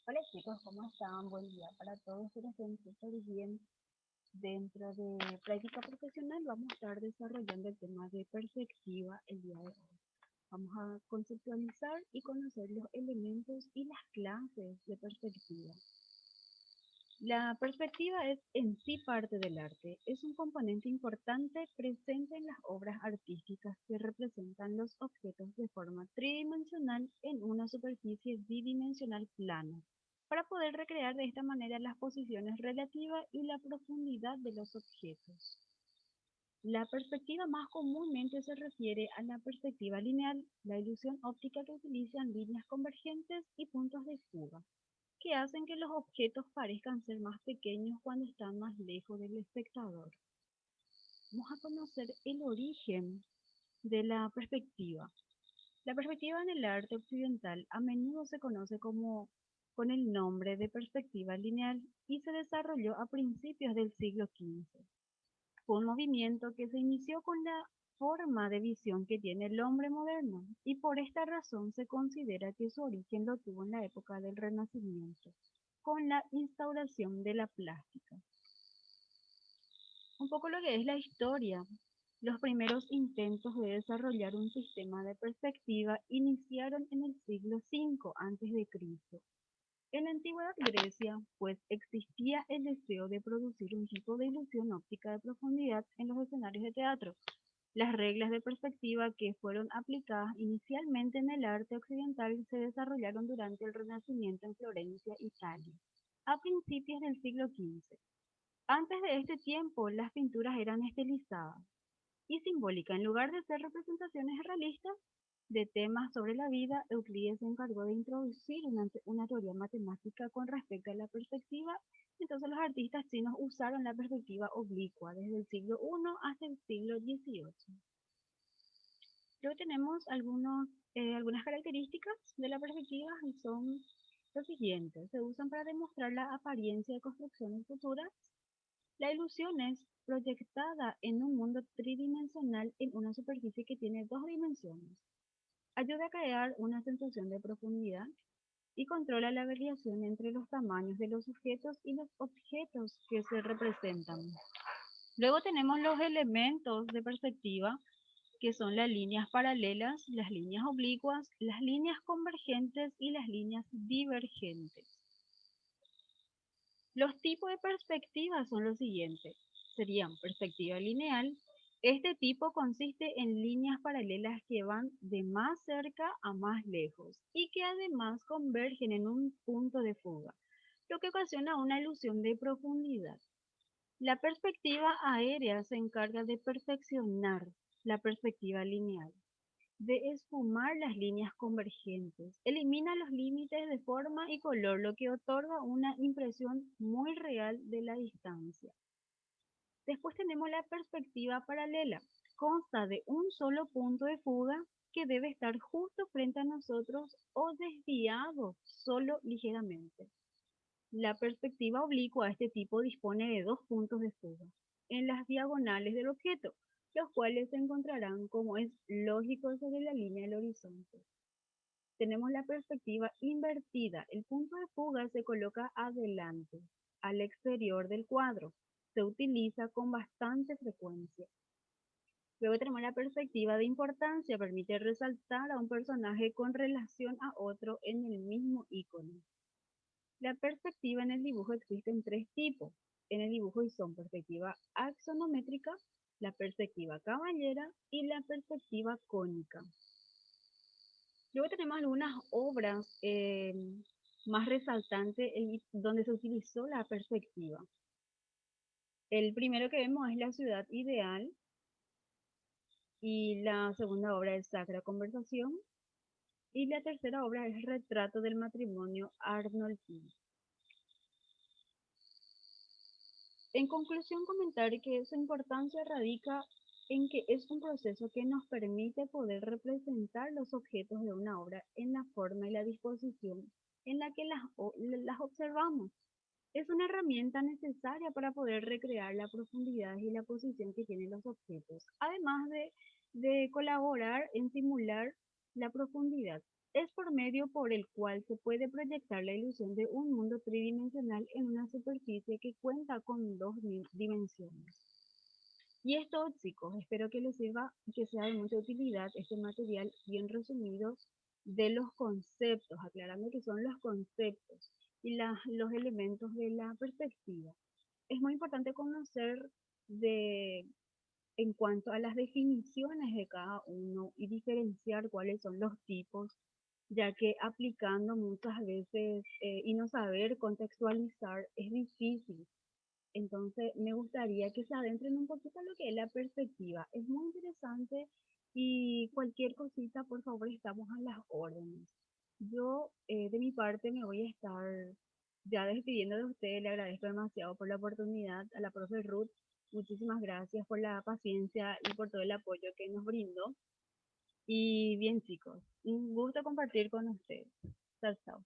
Hola chicos, ¿cómo están? Buen día para todos. Espero que estén súper bien. Dentro de práctica profesional vamos a estar desarrollando el tema de perspectiva el día de hoy. Vamos a conceptualizar y conocer los elementos y las clases de perspectiva. La perspectiva es en sí parte del arte. Es un componente importante presente en las obras artísticas que representan los objetos de forma tridimensional en una superficie bidimensional plana, para poder recrear de esta manera las posiciones relativas y la profundidad de los objetos. La perspectiva más comúnmente se refiere a la perspectiva lineal, la ilusión óptica que utiliza líneas convergentes y puntos de fuga que hacen que los objetos parezcan ser más pequeños cuando están más lejos del espectador. Vamos a conocer el origen de la perspectiva. La perspectiva en el arte occidental a menudo se conoce como con el nombre de perspectiva lineal y se desarrolló a principios del siglo XV. Fue un movimiento que se inició con la forma de visión que tiene el hombre moderno y por esta razón se considera que su origen lo tuvo en la época del Renacimiento, con la instauración de la plástica. Un poco lo que es la historia. Los primeros intentos de desarrollar un sistema de perspectiva iniciaron en el siglo V a.C. En la antigua Grecia, pues existía el deseo de producir un tipo de ilusión óptica de profundidad en los escenarios de teatro. Las reglas de perspectiva que fueron aplicadas inicialmente en el arte occidental se desarrollaron durante el Renacimiento en Florencia, Italia, a principios del siglo XV. Antes de este tiempo, las pinturas eran estilizadas y simbólicas. En lugar de ser representaciones realistas de temas sobre la vida, Euclides se encargó de introducir una teoría matemática con respecto a la perspectiva. Entonces los artistas chinos usaron la perspectiva oblicua desde el siglo I hasta el siglo XVIII. Luego tenemos algunas características de la perspectiva y son los siguientes. Se usan para demostrar la apariencia de construcciones futuras. La ilusión es proyectada en un mundo tridimensional en una superficie que tiene dos dimensiones. Ayuda a crear una sensación de profundidad y controla la variación entre los tamaños de los sujetos y los objetos que se representan. Luego tenemos los elementos de perspectiva, que son las líneas paralelas, las líneas oblicuas, las líneas convergentes y las líneas divergentes. Los tipos de perspectiva son los siguientes. Serían perspectiva lineal. Este tipo consiste en líneas paralelas que van de más cerca a más lejos y que además convergen en un punto de fuga, lo que ocasiona una ilusión de profundidad. La perspectiva aérea se encarga de perfeccionar la perspectiva lineal, de esfumar las líneas convergentes, elimina los límites de forma y color, lo que otorga una impresión muy real de la distancia. Después tenemos la perspectiva paralela. Consta de un solo punto de fuga que debe estar justo frente a nosotros o desviado solo ligeramente. La perspectiva oblicua a este tipo dispone de dos puntos de fuga en las diagonales del objeto, los cuales se encontrarán, como es lógico, sobre la línea del horizonte. Tenemos la perspectiva invertida. El punto de fuga se coloca adelante, al exterior del cuadro. Se utiliza con bastante frecuencia. Luego tenemos la perspectiva de importancia. Permite resaltar a un personaje con relación a otro en el mismo icono. La perspectiva en el dibujo existen tres tipos. En el dibujo son perspectiva axonométrica, la perspectiva caballera y la perspectiva cónica. Luego tenemos algunas obras más resaltantes donde se utilizó la perspectiva. El primero que vemos es La ciudad ideal y la segunda obra es Sacra Conversación y la tercera obra es Retrato del matrimonio Arnolfini. En conclusión, comentar que su importancia radica en que es un proceso que nos permite poder representar los objetos de una obra en la forma y la disposición en la que las observamos. Es una herramienta necesaria para poder recrear la profundidad y la posición que tienen los objetos, además de colaborar en simular la profundidad. Es por medio por el cual se puede proyectar la ilusión de un mundo tridimensional en una superficie que cuenta con dos dimensiones. Y es tóxico. Espero que les sirva y que sea de mucha utilidad este material bien resumido de los conceptos, aclarando que son los conceptos y los elementos de la perspectiva. Es muy importante conocer de, en cuanto a las definiciones de cada uno y diferenciar cuáles son los tipos, ya que aplicando muchas veces y no saber contextualizar es difícil. Entonces, me gustaría que se adentren un poquito en lo que es la perspectiva. Es muy interesante y cualquier cosita, por favor, estamos a las órdenes. Yo, de mi parte, me voy a estar ya despidiendo de usted. Le agradezco demasiado por la oportunidad a la profe Ruth. Muchísimas gracias por la paciencia y por todo el apoyo que nos brindó. Y bien, chicos, un gusto compartir con ustedes. Chao, chao.